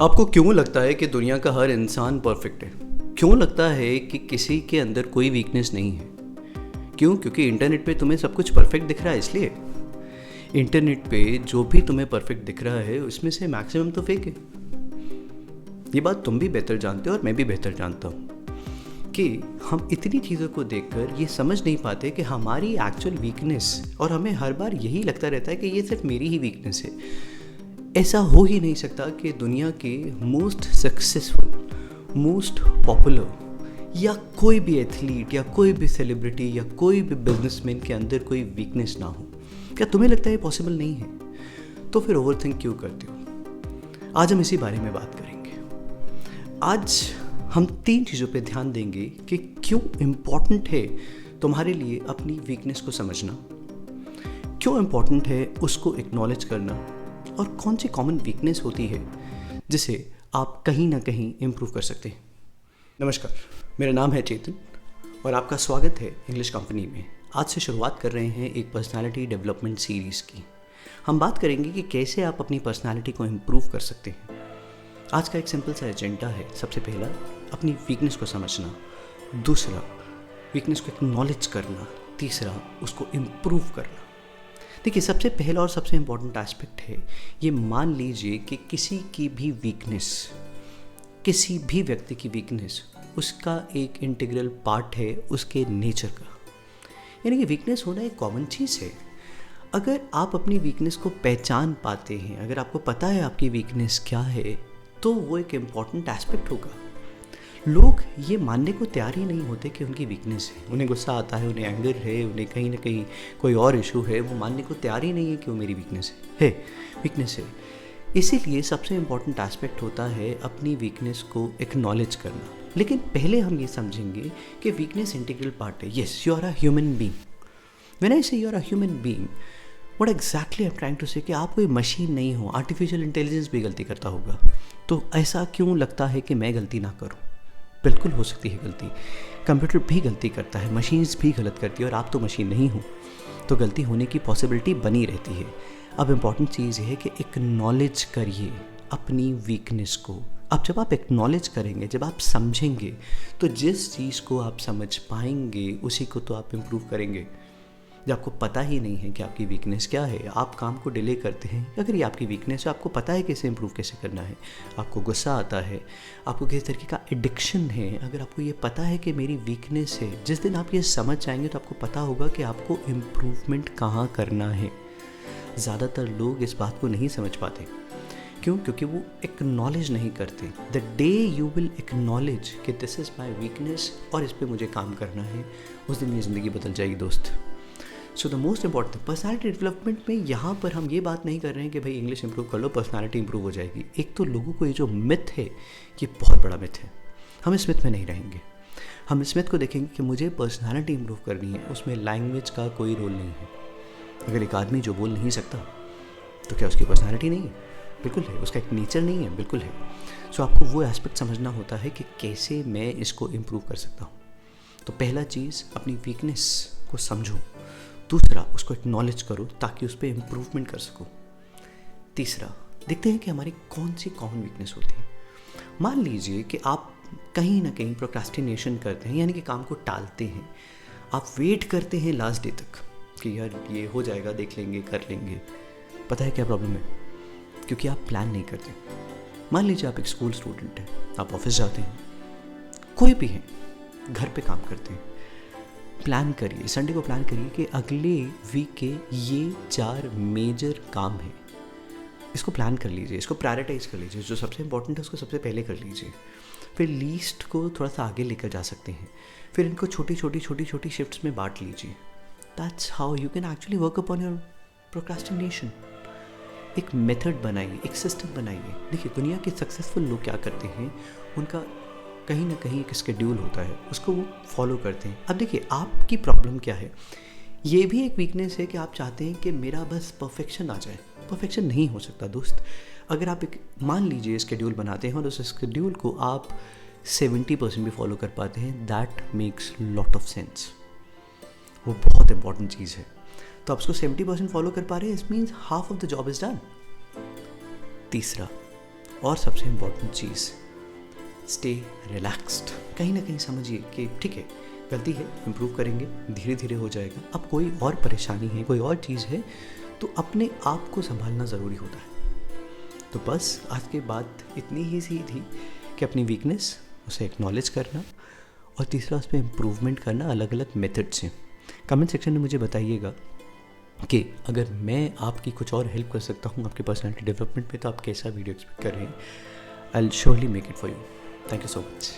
आपको क्यों लगता है कि दुनिया का हर इंसान परफेक्ट है? क्यों लगता है कि किसी के अंदर कोई वीकनेस नहीं है? क्यों? क्योंकि इंटरनेट पे तुम्हें सब कुछ परफेक्ट दिख रहा है इसलिए। इंटरनेट पे जो भी तुम्हें परफेक्ट दिख रहा है उसमें से मैक्सिमम तो फेक है। ये बात तुम भी बेहतर जानते हो और मैं भी बेहतर जानता हूँ कि हम इतनी चीज़ों को देखकर ये समझ नहीं पाते कि हमारी एक्चुअल वीकनेस, और हमें हर बार यही लगता रहता है कि ये सिर्फ मेरी ही वीकनेस है। ऐसा हो ही नहीं सकता कि दुनिया के मोस्ट सक्सेसफुल, मोस्ट पॉपुलर या कोई भी एथलीट या कोई भी सेलिब्रिटी या कोई भी बिजनेसमैन के अंदर कोई वीकनेस ना हो। क्या तुम्हें लगता है ये पॉसिबल नहीं है? तो फिर ओवरथिंक क्यों करते हो? आज हम इसी बारे में बात करेंगे। आज हम 3 चीज़ों पे ध्यान देंगे कि क्यों इम्पॉर्टेंट है तुम्हारे लिए अपनी वीकनेस को समझना, क्यों इम्पॉर्टेंट है उसको एक्नॉलेज करना, और कौन सी कॉमन वीकनेस होती है जिसे आप कहीं ना कहीं इम्प्रूव कर सकते हैं। नमस्कार, मेरा नाम है चेतन और आपका स्वागत है इंग्लिश कंपनी में। आज से शुरुआत कर रहे हैं एक पर्सनालिटी डेवलपमेंट सीरीज़ की। हम बात करेंगे कि कैसे आप अपनी पर्सनालिटी को इम्प्रूव कर सकते हैं। आज का एक सिंपल सा एजेंडा है। सबसे पहला, अपनी वीकनेस को समझना। दूसरा, वीकनेस को एक्नॉलेज करना। तीसरा, उसको इम्प्रूव करना। देखिए, सबसे पहला और सबसे इम्पॉर्टेंट एस्पेक्ट है, ये मान लीजिए कि किसी की भी वीकनेस, किसी भी व्यक्ति की वीकनेस उसका एक इंटीग्रल पार्ट है उसके नेचर का। यानी कि वीकनेस होना एक कॉमन चीज़ है। अगर आप अपनी वीकनेस को पहचान पाते हैं, अगर आपको पता है आपकी वीकनेस क्या है, तो वो एक इम्पॉर्टेंट एस्पेक्ट होगा। लोग ये मानने को तैयार ही नहीं होते कि उनकी वीकनेस है। उन्हें गुस्सा आता है, उन्हें एंगर है, उन्हें कहीं ना कहीं कोई और इशू है, वो मानने को तैयार ही नहीं है कि वो मेरी वीकनेस है वीकनेस है। इसीलिए सबसे इम्पॉर्टेंट एस्पेक्ट होता है अपनी वीकनेस को एक्नॉलेज करना। लेकिन पहले हम ये समझेंगे कि वीकनेस इंटीग्रल पार्ट है। Yes, you are a human being. When I say you are a human being, what exactly I am trying to say कि आप कोई मशीन नहीं हो। आर्टिफिशियल इंटेलिजेंस भी गलती करता होगा, तो ऐसा क्यों लगता है कि मैं गलती ना करूँ? बिल्कुल हो सकती है गलती। कंप्यूटर भी गलती करता है, मशीन्स भी गलत करती है, और आप तो मशीन नहीं हो, तो गलती होने की पॉसिबिलिटी बनी रहती है। अब इम्पॉर्टेंट चीज़ ये है कि एक्नॉलेज करिए अपनी वीकनेस को। अब जब आप एक्नॉलेज करेंगे, जब आप समझेंगे, तो जिस चीज़ को आप समझ पाएंगे उसी को तो आप इम्प्रूव करेंगे। जब आपको पता ही नहीं है कि आपकी वीकनेस क्या है, आप काम को डिले करते हैं। अगर ये आपकी वीकनेस है, आपको पता है कैसे इम्प्रूव कैसे करना है, आपको गुस्सा आता है, आपको किसी तरीके का एडिक्शन है, अगर आपको ये पता है कि मेरी वीकनेस है, जिस दिन आप ये समझ जाएंगे तो आपको पता होगा कि आपको इम्प्रूवमेंट कहाँ करना है। ज़्यादातर लोग इस बात को नहीं समझ पाते। क्यों? क्योंकि वो एक्नॉलेज नहीं करते। The day you will acknowledge कि दिस इज़ माई वीकनेस और इस पर मुझे काम करना है, उस दिन ये ज़िंदगी बदल जाएगी दोस्त। So the most important personality development में यहाँ पर हम ये बात नहीं कर रहे हैं कि भाई इंग्लिश इंप्रूव कर लो पर्सनालिटी इंप्रूव हो जाएगी। एक तो लोगों को ये जो मिथ है, ये बहुत बड़ा मिथ है। हम इस मिथ में नहीं रहेंगे। हम इस मिथ को देखेंगे कि मुझे पर्सनालिटी इंप्रूव करनी है, उसमें लैंग्वेज का कोई रोल नहीं है। अगर एक आदमी जो बोल नहीं सकता तो क्या उसकी पर्सनालिटी नहीं है? बिल्कुल है। उसका एक नेचर नहीं है? बिल्कुल है। सो आपको वो एस्पेक्ट समझना होता है कि कैसे मैं इसको इम्प्रूव कर सकता हूँ। तो पहला चीज़, अपनी वीकनेस को समझो। दूसरा, उसको एक्नॉलेज करो ताकि उस पर इम्प्रूवमेंट कर सको। तीसरा, देखते हैं कि हमारी कौन सी कॉमन वीकनेस होती है। मान लीजिए कि आप कहीं ना कहीं प्रोक्रास्टिनेशन करते हैं, यानी कि काम को टालते हैं। आप वेट करते हैं लास्ट डे तक कि यार ये हो जाएगा, देख लेंगे, कर लेंगे। पता है क्या प्रॉब्लम है? क्योंकि आप प्लान नहीं करते। मान लीजिए आप एक स्कूल स्टूडेंट हैं, आप ऑफिस जाते हैं, कोई भी हैं, घर पे काम करते हैं। प्लान करिए, संडे को प्लान करिए कि अगले वीक के ये 4 मेजर काम हैं। इसको प्लान कर लीजिए, इसको प्रायोरिटाइज कर लीजिए। जो सबसे इंपॉर्टेंट है उसको सबसे पहले कर लीजिए। फिर लीस्ट को थोड़ा सा आगे लेकर जा सकते हैं। फिर इनको छोटी छोटी शिफ्ट्स में बांट लीजिए। That's how you can actually work upon your procrastination. एक मेथड बनाइए, एक सिस्टम बनाइए। देखिए, दुनिया के सक्सेसफुल लोग क्या करते हैं, उनका कहीं ना कहीं एक शेड्यूल होता है, उसको वो फॉलो करते हैं। अब देखिए, आपकी प्रॉब्लम क्या है? ये भी एक वीकनेस है कि आप चाहते हैं कि मेरा बस परफेक्शन आ जाए। परफेक्शन नहीं हो सकता दोस्त। अगर आप एक, मान लीजिए, शेड्यूल बनाते हैं और उस शेड्यूल को आप 70% भी फॉलो कर पाते हैं, that makes lot of sense. वो बहुत इंपॉर्टेंट चीज़ है। तो आप उसको 70% फॉलो कर पा रहे हैं, it means half of the job is done. तीसरा, और सबसे इम्पोर्टेंट चीज़, स्टे रिलैक्स्ड। कहीं ना कहीं समझिए कि ठीक है, गलती है, इम्प्रूव करेंगे, धीरे धीरे हो जाएगा। अब कोई और परेशानी है, कोई और चीज़ है, तो अपने आप को संभालना ज़रूरी होता है। तो बस आज के बात इतनी ही सी थी कि अपनी वीकनेस उसे एक्नॉलेज करना, और तीसरा उस पर इम्प्रूवमेंट करना अलग अलग मेथड से। कमेंट सेक्शन में मुझे बताइएगा कि अगर मैं आपकी कुछ और हेल्प कर सकता हूँ आपके पर्सनालिटी डेवलपमेंट पे, तो आप कैसा वीडियो एक्सपेक्ट कर रहे हैं। I will surely make it for you. Thank you so much.